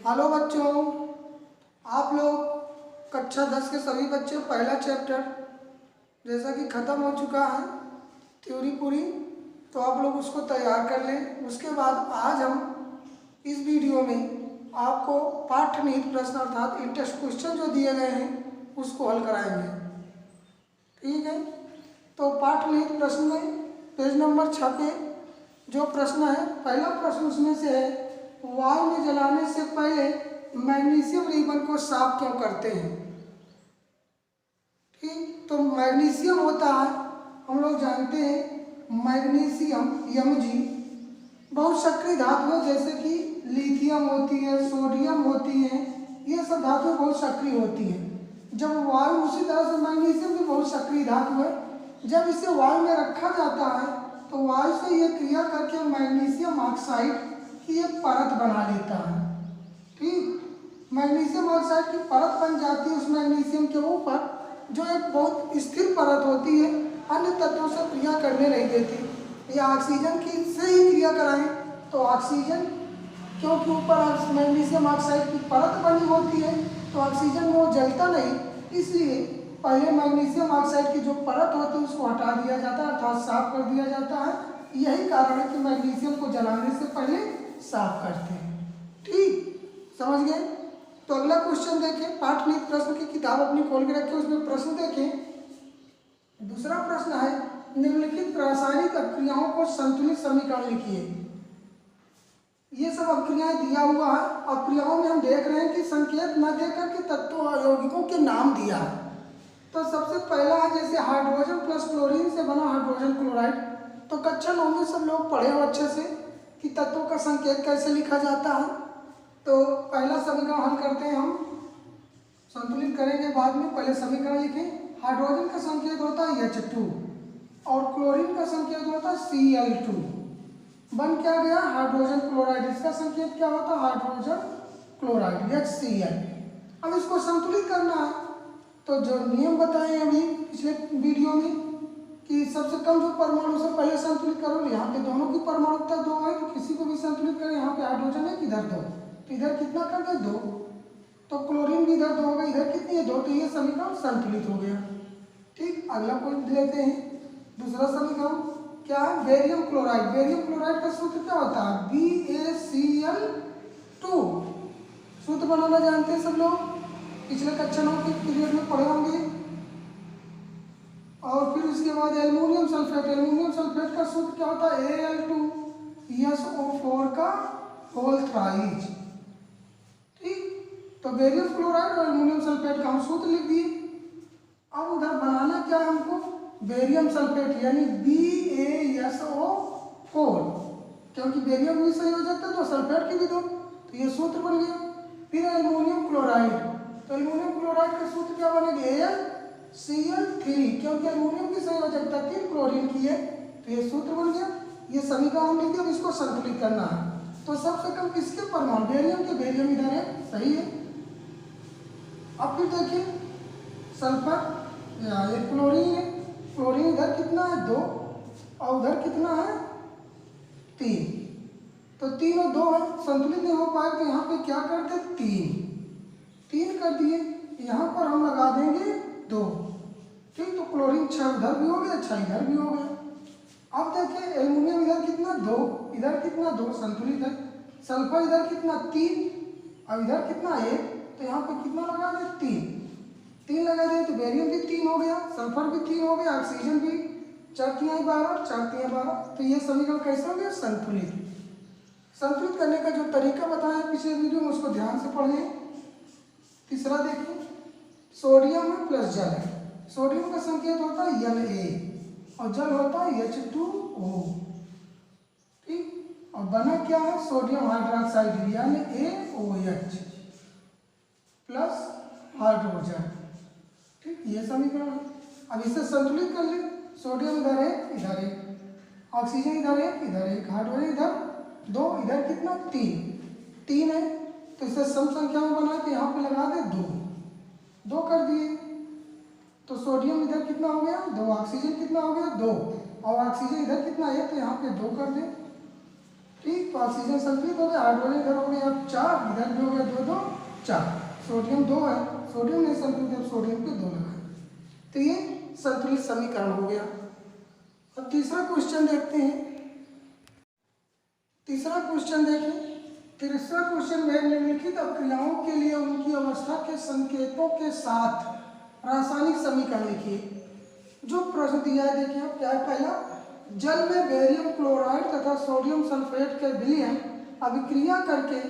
Hello बच्चों, आप लोग कक्षा 10 के सभी बच्चे पहला चैप्टर जैसा कि ख़त्म हो चुका है थ्योरी पूरी, तो आप लोग उसको तैयार कर लें। उसके बाद आज हम इस वीडियो में आपको पाठ्यनिहित प्रश्न अर्थात इंटरेस्ट क्वेश्चन जो दिए गए हैं उसको हल कराएंगे। ठीक है, तो पाठ्यनिहित प्रश्न में पेज नंबर 6 पे जो प्रश्न है, पहला प्रश्न उसमें से है, वायु में जलाने से पहले मैग्नीशियम रिबन को साफ क्यों करते हैं। ठीक, तो मैग्नीशियम होता है, हम लोग जानते हैं मैग्नीशियम Mg बहुत सक्रिय धातु है, जैसे कि लिथियम होती है, सोडियम होती है, ये सब धातुएं बहुत सक्रिय होती हैं। जब वायु, उसी तरह से मैग्नीशियम भी बहुत सक्रिय धातु है, जब इसे वायु में रखा जाता है तो वायु से ये क्रिया करके मैग्नीशियम ऑक्साइड की एक परत बना लेता है। ठीक, मैग्नीशियम ऑक्साइड की परत बन जाती है उस मैग्नीशियम के ऊपर, जो एक बहुत स्थिर परत होती है, अन्य तत्वों से क्रिया करने नहीं देती। या ऑक्सीजन की से ही क्रिया कराएं तो ऑक्सीजन, क्योंकि ऊपर मैग्नीशियम ऑक्साइड की परत बनी होती है तो ऑक्सीजन में वो जलता नहीं, इसलिए पहले मैग्नीशियम ऑक्साइड की जो परत होती है उसको हटा दिया जाता है, अर्थात साफ कर दिया जाता है। यही कारण है कि मैग्नीशियम को जलाने से पहले साफ करते हैं। ठीक, समझ गए। तो अगला क्वेश्चन देखें, पाठ्यनिहित प्रश्न की किताब अपनी खोल के रखें, उसमें प्रश्न देखें। दूसरा प्रश्न है, निम्नलिखित रासायनिक अभिक्रियाओं को संतुलित समीकरण लिखिए। ये सब अभिक्रियाएं दिया हुआ है। अभिक्रियाओं में हम देख रहे हैं कि संकेत न देकर के तत्वों और यौगिकों के नाम दिया है। तो सबसे पहला है, जैसे हाइड्रोजन प्लस क्लोरीन से बना हाइड्रोजन क्लोराइड, तो कक्षा 9 में सब लोग पढ़े हो अच्छे से कि तत्वों का संकेत कैसे लिखा जाता है। तो पहला समीकरण हल करते हैं हम, संतुलित करेंगे बाद में, पहले समीकरण लिखें। हाइड्रोजन का संकेत होता है H2 और क्लोरीन का संकेत होता है Cl2। बन क्या गया, हाइड्रोजन क्लोराइड। इसका संकेत क्या होता है, हाइड्रोजन क्लोराइड HCl। अब इसको संतुलित करना है, तो जो नियम बताए अभी पिछले वीडियो में कि सबसे कम जो परमाणु से पहले संतुलित करो। यहाँ पे दोनों की परमाणुता 2 है, तो किसी को भी संतुलित करें। यहाँ पे हाइड्रोजन है, इधर 2, तो इधर कितना कर दे 2, तो क्लोरीन भी इधर 2 हो गया, इधर कितनी है 2, तो ये समीकरण संतुलित हो गया। ठीक, अगला पॉइंट लेते हैं। दूसरा समीकरण क्या है, बेरियम क्लोराइड। बेरियम क्लोराइड का सूत्र क्या होता है, BaCl2। सूत्र बनाना जानते हैं सब लोग, पिछले कक्षा 9 के पीरियड में पढ़े होंगे। और फिर उसके बाद एल्युमिनियम सल्फेट। एल्युमिनियम सल्फेट का सूत्र क्या होता है, Al2SO4 का होल थ्राइज। ठीक, तो बेरियम क्लोराइड और एल्युमिनियम सल्फेट का हम सूत्र लिख दिए। अब उधर बनाना क्या है हमको, बेरियम सल्फेट यानी BaSO4, क्योंकि बेरियम भी संयोजक था तो सल्फेट की भी दो, तो ये सूत्र बन गया। फिर एल्युमिनियम क्लोराइड, तो एल्युमिनियम क्लोराइड का सूत्र क्या बनेगा, AlCl3, क्योंकि एल्युमिनियम की संयोजकता 3 क्लोरीन की है, तो ये सूत्र बन गया। ये समीकरण लिख दिया, अब इसको संतुलित करना है। तो सबसे कम किसके परमाणु, बेरियम के, बेरियम इधर है, सही है। अब फिर देखिए सल्फर, ये क्लोरीन है, क्लोरीन इधर कितना है 2 और उधर कितना है 3, तो 3 और 2 है, संतुलित नहीं हो पाए, तो यहाँ पे क्या करते 3 कर दिए, यहाँ पर हम लगा देंगे 2। ठीक, तो क्लोरीन 6 उधर भी हो गया, 6 इधर भी हो गया। अब देखिए एल्युमिनियम इधर कितना 2, इधर कितना 2, संतुलित है। सल्फर इधर कितना 3 और इधर कितना 1, तो यहाँ पे कितना लगा दे 3 लगा दे, तो बेरियम भी 3 हो गया, सल्फर भी 3 हो गया, ऑक्सीजन भी 4 3 12, 4 3 12। तो ये समीकरण कैसे हो गया, संतुलित। संतुलित करने का जो तरीका बताया पिछले वीडियो में, उसको ध्यान से पढ़ें। तीसरा देखिए, सोडियम में प्लस जल है। सोडियम का संकेत होता है Na और जल होता है H2O। ठीक, और बना क्या है, सोडियम हाइड्रोक्साइड यानी AOH प्लस हाइड्रोजन। ठीक, ये समीकरण है। अब इसे संतुलित कर ले, सोडियम इधर है, इधर एक, ऑक्सीजन इधर है, इधर एक, हाइड्रोजन इधर 2, इधर कितना 3 है, तो इसे सम संख्या में बना के यहाँ पे लगा दे 2 कर दिए, तो सोडियम इधर कितना हो गया 2, ऑक्सीजन कितना हो गया 2, और ऑक्सीजन इधर कितना है, तो यहाँ पे 2 कर दे। ठीक, तो ऑक्सीजन संतुलित हो गया, हाइड्रोजन इधर हो गया 4, इधर भी हो गया 2 2 4। सोडियम 2 है, सोडियम नहीं संतुलित है, सोडियम पे 2 लगाए। तो ये संतुलित समीकरण हो गया। अब तीसरा क्वेश्चन देखते हैं। तीसरा क्वेश्चन देखें। तीसरा क्वेश्चन में निम्नलिखित अभिक्रियाओं के लिए उनकी अवस्था के संकेतों के साथ रासायनिक समीकरण लिखिए। जो प्रश्न दिया है देखिए आप क्या है। पहला, जल में बेरियम क्लोराइड तथा सोडियम सल्फेट के विलयन अभिक्रिया करके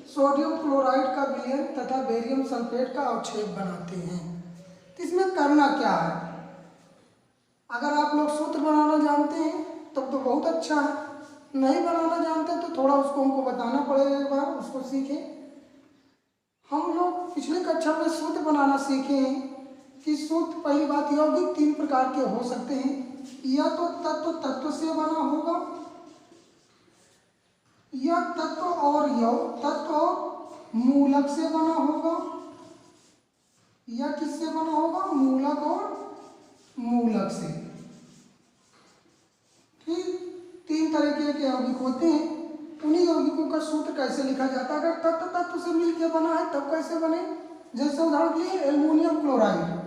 सोडियम क्लोराइड का विलयन तथा बेरियम सल्फेट का अवक्षेप बनाते हैं। तो इसमें करना क्या है? अगर आप लोग सूत्र बनाना जानते हैं तब तो बहुत अच्छा है, नहीं बनाना जानते तो थोड़ा उसको हमको बताना पड़ेगा, एक बार उसको सीखें। हम लोग पिछले कक्षा में सूत्र बनाना सीखे हैं कि सूत्र, पहली बात यौगिक 3 प्रकार के हो सकते हैं। या तो तत्व से बना होगा, या तत्व और मूलक से बना होगा, या किससे बना होगा? मूलक और मूलक से। ठीक, 3 तरीके के यौगिक होते हैं। उन्हीं यौगिकों का सूत्र कैसे लिखा जाता है? अगर तत्व से मिलकर बना है तब कैसे बने? जैसे उदाहरण के लिए एल्युमिनियम क्लोराइड,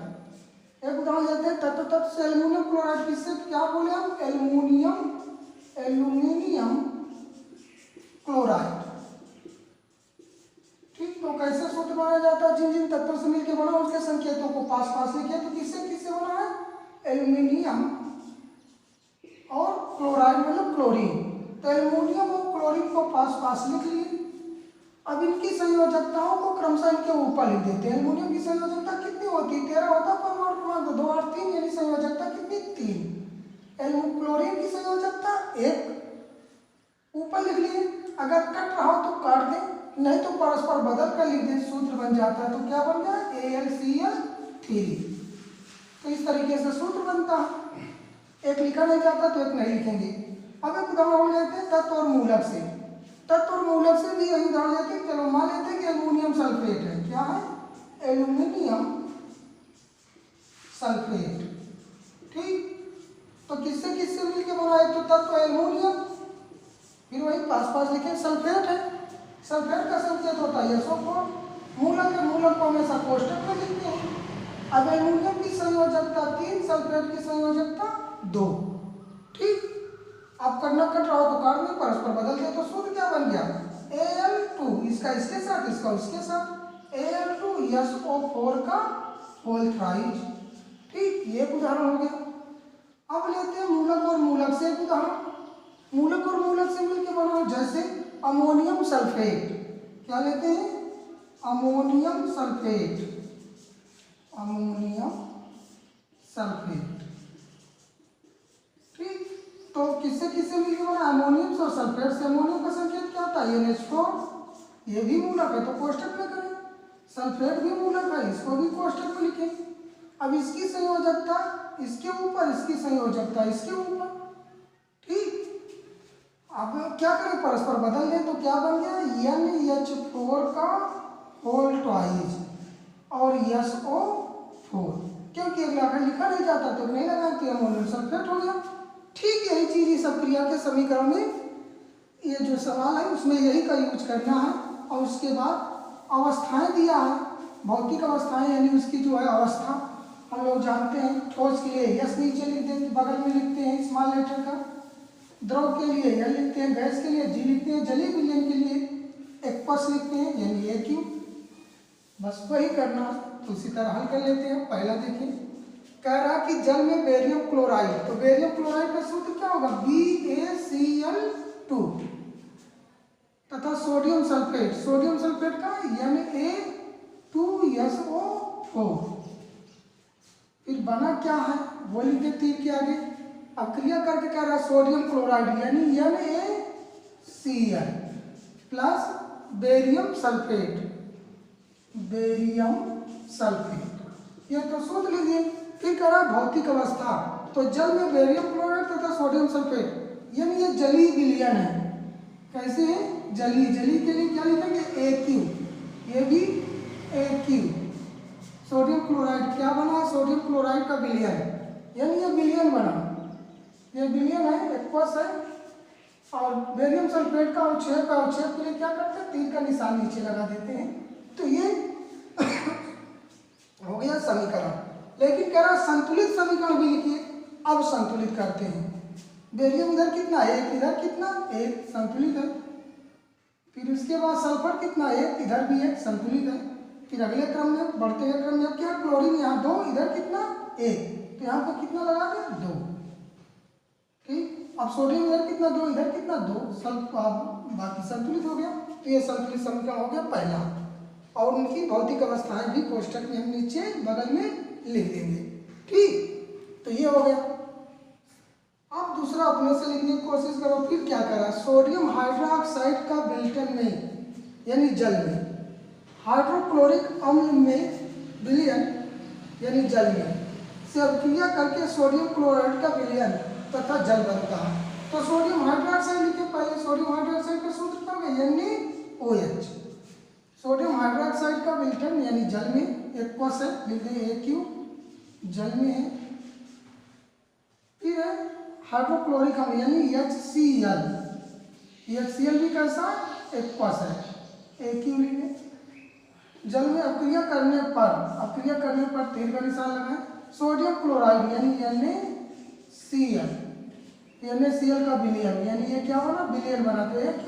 एक उदाहरण लेते हैं। तत्व से एल्युमिनियम क्लोराइड, किससे क्या बोले हम? Aluminium chloride. ठीक, तो कैसे सूत्र बनाया जाता है? जिन जिन तत्वों से मिलकर बना उसके संकेतों को पास पास लिखे। तो किससे बना है? एल्युमिनियम और क्लोराइड मतलब क्लोरीन। तो एल्युमिनियम और क्लोरीन को पास पास लिख लिए। अब इनकी संयोजकताओं को क्रमशः इनके ऊपर लिख देते हैं। एल्युमिनियम की संयोजकता कितनी होती है? 13 होता है, परमाणु क्रमांक 2 और 3, यानी संयोजकता कितनी? 3। क्लोरीन की संयोजकता 1, ऊपर लिख लिए। अगर कट रहा हो तो काट दें, नहीं तो परस्पर बदल कर लिख दें, सूत्र बन जाता है। तो क्या बन गया? AlCl3। तो इस तरीके से सूत्र बनता है। एक लिखा नहीं जाता तो एक नहीं लिखेंगे। अब एक उदाहरण लेते हैं तत्व और मूलक से। तत्व और मूलक से भी यही उदाहरण लेते हैं। चलो मान लेते हैं कि एल्युमिनियम सल्फेट है। क्या है? Aluminium sulphate. ठीक, तो किससे मिलकर बना है? तो तत्व एल्युमिनियम, फिर वही पास पास लिखे सल्फेट है। सल्फेट का संकेत होता है SO4। मूलक है, मूलक को हमेशा कोष्टक में लिखते हैं। अब एल्युमिनियम की संयोजकता 3, सल्फेट की संयोजकता 2। ठीक, अब करना कट रहा हो तो काट में परस्पर बदल दे। तो सूत्र क्या बन गया? Al2, इसका इसके साथ, इसका उसके साथ, Al2SO4 का होल थ्राइज। ठीक, ये उदाहरण हो गया। अब लेते हैं मूलक और मूलक से एक उदाहरण। मूलक और मूलक से मिलकर बना, जैसे अमोनियम सल्फेट। क्या लेते हैं? Ammonium sulphate. Ammonium sulphate. ठीक, तो किससे मिलकर बना? अमोनियम और सल्फेट से। अमोनियम का संकेत क्या होता है? NH4। ये भी मूलक है तो कोष्टक में करें। सल्फेट भी मूलक है, इसको भी कोष्टक में लिखें। अब इसकी संयोजकता इसके ऊपर, इसकी संयोजकता इसके ऊपर। ठीक, अब क्या करें? परस्पर बदल दें। तो क्या बन गया? NH4 का होल ट्वाइज और SO4। क्योंकि अगला लिखा नहीं जाता तो नहीं लगाए, तो अमोनियम सल्फेट हो गया। ठीक, यही चीज इस अभिक्रिया के समीकरण में, ये जो सवाल है उसमें यही का यूज करना है। और उसके बाद अवस्थाएं दिया है, भौतिक अवस्थाएं, यानी उसकी जो है अवस्था हम लोग जानते हैं। ठोस के लिए S नीचे लिख देते, बगल में लिखते हैं स्मॉल लेटर का। द्रव के लिए L लिखते हैं, गैस के लिए G लिखते हैं, जलीय विलयन के लिए एक्वस लिखते हैं यानी AQ। बस वही करना। तो उसी तरह हल कर लेते हैं। पहला देखिए, कह रहा कि जल में बेरियम क्लोराइड, तो बेरियम क्लोराइड का सूत्र क्या होगा? BaCl2 तथा सोडियम सल्फेट, सोडियम सल्फेट का Na2SO4। फिर बना क्या है वो लिख दे तीर के आगे। अब क्रिया करके कह रहा है सोडियम क्लोराइड यानी NaCl plus barium sulphate, barium sulphate. ये तो सूत्र लीजिए। फिर कह रहा भौतिक अवस्था, तो जल में बेरियम क्लोराइड तथा सोडियम सल्फेट, यानी ये जलीय विलयन है। कैसे है? जलीय। जलीय के लिए क्या लिखेंगे? AQ। ये भी AQ। सोडियम क्लोराइड क्या बना? सोडियम क्लोराइड का विलयन, यानी ये विलयन बना। ये विलयन है, एक्वस है। और बेरियम सल्फेट का अवक्षेप के लिए क्या करते हैं, तीर का निशान नीचे लगा देते हैं। तो ये हो गया समीकरण। लेकिन कह रहा संतुलित समीकरण भी लिखिए। अब संतुलित करते हैं। बेरियम इधर कितना, एक, इधर कितना, एक, संतुलित है। फिर उसके बाद सल्फर कितना, एक, इधर भी एक, संतुलित है। फिर अगले क्रम में, बढ़ते हुए क्रम में क्या, क्लोरीन यहाँ 2, इधर कितना, 1, तो यहाँ पर कितना लगा दें, 2। ठीक, अब सोडियम इधर कितना, 2, इधर कितना, 2, बाकी संतुलित हो गया। तो ये संतुलित समीकरण हो गया पहला। और उनकी भौतिक अवस्थाएं भी कोष्टक में हम नीचे बगल में लिख देंगे। ठीक, तो ये हो गया। अब दूसरा अपने से लिखने की कोशिश करो। फिर क्या करा, सोडियम हाइड्रोक्साइड का बिल्टन में यानी जल में, हाइड्रोक्लोरिक अम्ल में विलयन यानी जल में से अभिक्रिया करके सोडियम क्लोराइड का विलयन तथा जल बनता है। तो सोडियम हाइड्रोक्साइड लिखे पहले। सोडियम हाइड्रोक्साइड का सूत्र क्या है, NaOH। सोडियम हाइड्रोक्साइड का विलयन यानी जल में, एक कोश है, लिख दें AQ, जल में है। फिर है हाइड्रोक्लोरिक अम्ल यानी HCl। HCl भी कैसा, एक कोश है, AQ लिखें। जल में अभिक्रिया करने पर तीर का निशान लगाएं। सोडियम क्लोराइड यानी NaCl, NaCl का विलयन यानी ये क्या बना, विलयन बना, तो AQ।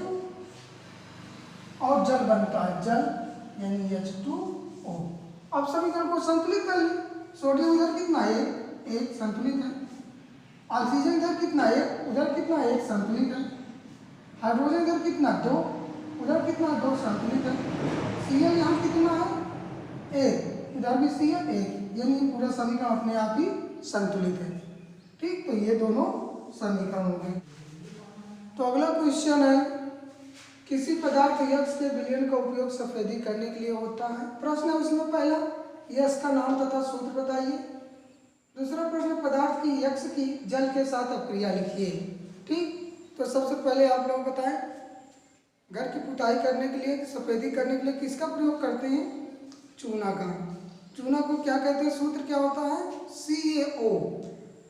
और जल बनता है, जल यानी H2O। अब समीकरण को संतुलित कर ली। सोडियम इधर कितना, एक, संतुलित है। ऑक्सीजन इधर कितना, एक, उधर कितना, एक, संतुलित है। हाइड्रोजन इधर कितना, 2, उधर कितना, 2, संतुलित है। Cl यहाँ कितना है, 1, इधर भी Cl 1, यानी पूरा समीकरण अपने आप ही संतुलित है। ठीक, तो ये दोनों समीकरण हो गए। तो अगला क्वेश्चन है, किसी पदार्थ X के विलयन का उपयोग सफेदी करने के लिए होता है। प्रश्न है उसमें पहला, X का नाम तथा सूत्र बताइए। दूसरा प्रश्न, पदार्थ की X की जल के साथ अपक्रिया लिखिए। ठीक, तो सबसे पहले आप लोग बताएं, घर की पुताई करने के लिए, सफेदी करने के लिए किसका प्रयोग करते हैं, चूना का। चूना को क्या कहते हैं, सूत्र क्या होता है, CaO,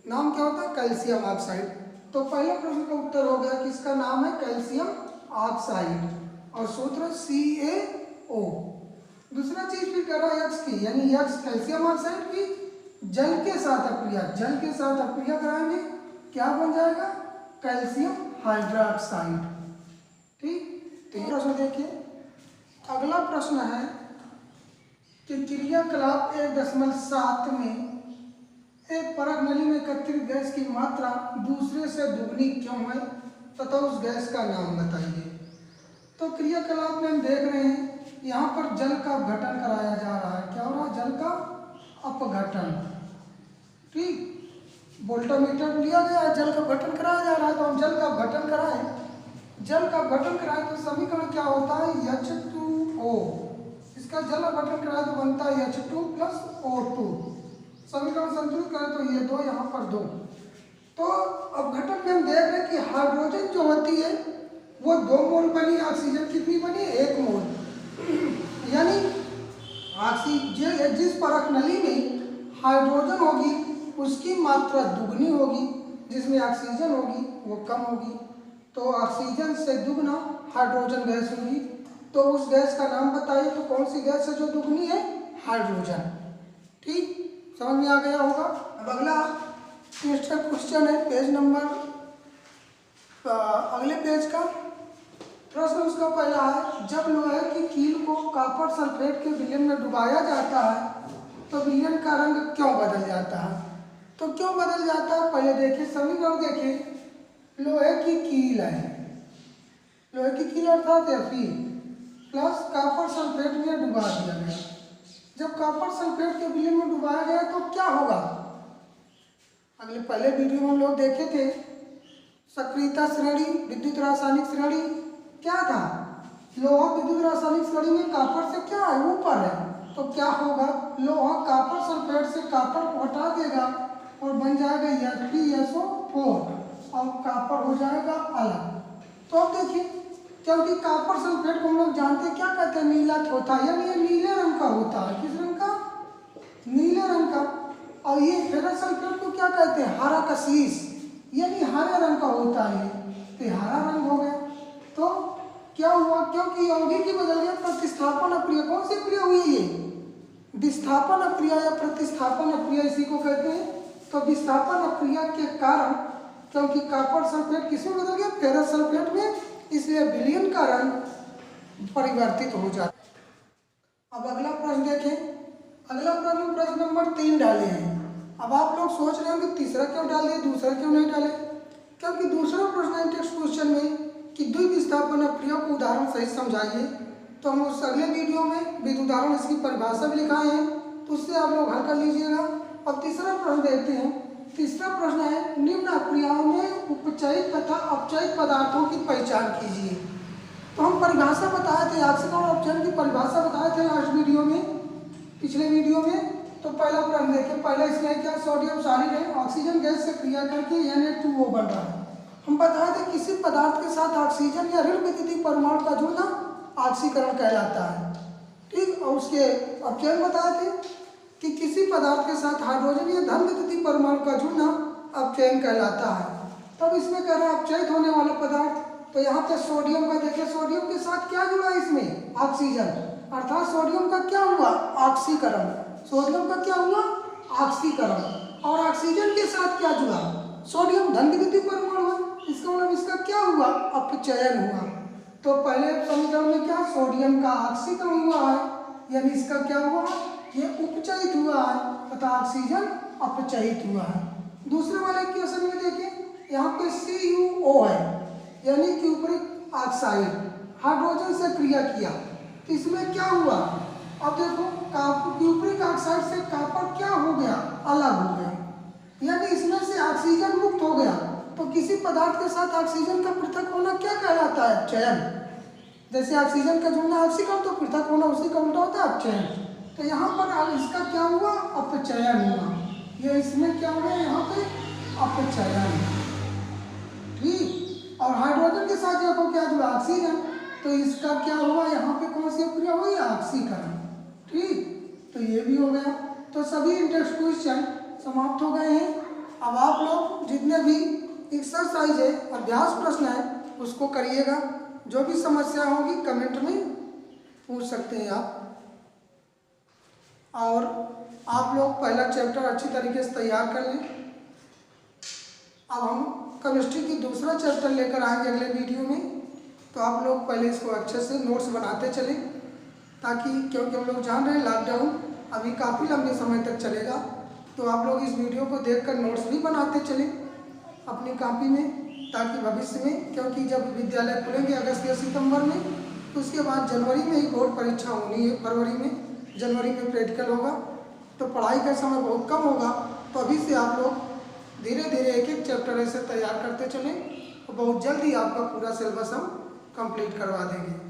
नाम क्या होता है, कैल्शियम ऑक्साइड। तो पहले प्रश्न का उत्तर हो गया, किसका नाम है, कैल्शियम ऑक्साइड, और सूत्र CaO। दूसरा चीज फिर करा X की, यानी X कैल्शियम ऑक्साइड की जल के साथ अपक्रिया कराएंगे, क्या बन जाएगा, कैल्शियम हाइड्रोक्साइड। ठीक, तो ये प्रश्न देखिए। अगला प्रश्न है कि क्रियाकलाप 1.7 में एक परत नली में एकत्रित गैस की मात्रा दूसरे से दुगनी क्यों है तथा उस गैस का नाम बताइए। तो क्रियाकलाप में हम देख रहे हैं यहाँ पर जल का अपघटन कराया जा रहा है। क्या हो रहा है, जल का अपघटन। ठीक, वोल्टामीटर लिया गया है, जल का अपघटन कराया जा रहा है, तो हम जल का अपघटन कराएं तो समीकरण क्या होता है, H2O। इसका जल अपघटन कराए तो बनता है H2 + O2। समीकरण संतुलित करें तो ये 2, यहाँ पर 2। तो अपघटन में हम देख रहे हैं कि हाइड्रोजन जो होती है वो 2 मोल बनी, ऑक्सीजन कितनी बनी, 1 मोल। यानी ऑक्सीजन, जिस परत नली में हाइड्रोजन होगी उसकी मात्रा दुगनी होगी, जिसमें ऑक्सीजन होगी वो कम होगी। तो ऑक्सीजन से दुगना हाइड्रोजन गैस होगी। तो उस गैस का नाम बताइए। तो कौन सी गैस है जो दुगनी है, हाइड्रोजन। ठीक, समझ में आ गया होगा। अब अगला क्वेश्चन है, पेज नंबर, अगले पेज का प्रश्न उसका पहला है, जब लोहे की कील को कॉपर सल्फेट के विलयन में डुबाया जाता है तो विलयन का रंग क्यों बदल जाता है। तो क्यों बदल जाता है, पहले देखिए समीकरण देखिए। लोहे की कील है, लोहे की कील अर्थात Fe प्लस कॉपर सल्फेट में डुबा दिया गया। जब कॉपर सल्फेट के विलयन में डुबाया गया तो क्या होगा, अगले पहले वीडियो में हम लोग देखे थे, सक्रियता श्रेणी, विद्युत रासायनिक श्रेणी क्या था, लोहा विद्युत रासायनिक श्रेणी में कॉपर से क्या है, ऊपर है। तो क्या होगा, लोहा कॉपर सल्फेट से कॉपर को हटा देगा और बन जाएगा FeSO4 और कॉपर हो जाएगा अलग। तो अब देखिए, क्योंकि कॉपर सल्फेट को हम लोग जानते हैं क्या कहते हैं, नीला होता है, यानी ये नीले रंग का होता है। किस रंग का, नीले रंग का। और ये फेरस सल्फेट को क्या कहते हैं, हरा कशीस, यानी हरे रंग का होता है। तो ये हरा रंग हो गया। तो क्या हुआ, क्योंकि यौगिक ही बदल गया, प्रतिस्थापन अक्रिया। कौन सी क्रिया हुई है ये? विस्थापन अक्रिया या प्रतिस्थापन अक्रिया इसी को कहते हैं। तो विस्थापन अक्रिया के कारण, क्योंकि कॉपर सल्फेट किसमें बदल गया? फेरस सल्फेट में, इसलिए विलयन का रंग परिवर्तित हो जाता है। अब अगला प्रश्न देखें। अगला प्रश्न नंबर 3 डाले हैं। अब आप लोग सोच रहे हैं कि तीसरा क्यों डाल दिया, दूसरा क्यों नहीं डाले? क्योंकि दूसरा प्रश्न है टेक्स्ट क्वेश्चन में कि द्विविस्थापन अक्रिया को उदाहरण सहित समझाइए। तो हम उस अगले वीडियो में विद उदाहरण इसकी परिभाषा भी लिखाए हैं, तो उससे आप लोग हल कर लीजिएगा। अब तीसरा प्रश्न देखते हैं। तीसरा प्रश्न है निम्न अक्रियाओं में उपचयित तथा अपचयित पदार्थों की पहचान कीजिए। तो हम परिभाषा बताए थे, आक्सीकरण और अपचयन की परिभाषा बताए थे लास्ट वीडियो में, पिछले वीडियो में। तो पहला प्रश्न देखिए। पहला इसमें क्या, सोडियम सारिन है, ऑक्सीजन गैस से क्रिया करके Na2O बन रहा है। हम बताए थे किसी पदार्थ के साथ ऑक्सीजन या ऋण विद्युतीय परमाणु का जुड़ना ऑक्सीकरण कहलाता है। ठीक, और उसके अपचयन बताए थे कि किसी पदार्थ के साथ हाइड्रोजन या धन विद्युतीय परमाणु का जुड़ना अपचयन कहलाता है। तब इसमें कह रहा है अपचयित होने वाला पदार्थ। तो यहाँ पे सोडियम का देखिए, सोडियम के साथ क्या जुड़ा है इसमें? ऑक्सीजन, अर्थात सोडियम का क्या हुआ? ऑक्सीकरण। सोडियम का क्या हुआ? ऑक्सीकरण। और ऑक्सीजन के साथ क्या जुड़ा? सोडियम धन विद्युतीय परमाणु है, इसका मतलब इसका क्या हुआ? अपचयन हुआ। तो पहले समीकरण में क्या, सोडियम का ऑक्सीकरण हुआ है, यानी इसका क्या हुआ? ये उपचयित हुआ है तथा ऑक्सीजन अपचयित हुआ है। दूसरे वाले क्वेश्चन में देखिए, यहाँ पे CuO है, यानी क्यूपरिक ऑक्साइड, हाइड्रोजन से क्रिया किया, तो इसमें क्या हुआ? अब देखो, क्यूपरिक ऑक्साइड से कॉपर क्या हो गया? अलग हो गया, यानी इसमें से ऑक्सीजन मुक्त हो गया। तो किसी पदार्थ के साथ ऑक्सीजन का पृथक होना क्या कहलाता है? अपचयन। जैसे ऑक्सीजन का जुड़ना ऑक्सीकरण, तो पृथक होना उसी का उल्टा होता है अपचयन। तो यहाँ पर इसका क्या हुआ? अपचयन हुआ। ये इसमें क्या हो गया? यहाँ पे अपचयन। ठीक, और हाइड्रोजन के साथ देखो क्या जुड़ा? ऑक्सीजन, तो इसका क्या हुआ? यहाँ पे कौन सी क्रिया हुई? ऑक्सीकरण। ठीक, तो ये भी हो गया। तो सभी टेक्स्ट क्वेश्चन समाप्त हो गए हैं। अब आप लोग जितने भी एक्सरसाइज है, अभ्यास प्रश्न है, उसको करिएगा। जो भी समस्या होगी कमेंट में पूछ सकते हैं आप। और आप लोग पहला चैप्टर अच्छी तरीके से तैयार कर लें। अब हम केमिस्ट्री की दूसरा चैप्टर लेकर आएंगे अगले वीडियो में। तो आप लोग पहले इसको अच्छे से नोट्स बनाते चलें, ताकि, क्योंकि हम लोग जान रहे हैं लॉकडाउन अभी काफ़ी लंबे समय तक चलेगा। तो आप लोग इस वीडियो को देखकर नोट्स भी बनाते चलें अपनी कॉपी में, ताकि भविष्य में, क्योंकि जब विद्यालय खुलेंगे अगस्त या सितंबर में, तो उसके बाद जनवरी में ही बोर्ड परीक्षा होनी है, फरवरी में, जनवरी में प्रैक्टिकल होगा। तो पढ़ाई का समय बहुत कम होगा। तो अभी से आप लोग धीरे धीरे एक एक चैप्टर ऐसे तैयार करते चलें, और बहुत जल्द ही आपका पूरा सिलेबस हम कंप्लीट करवा देंगे।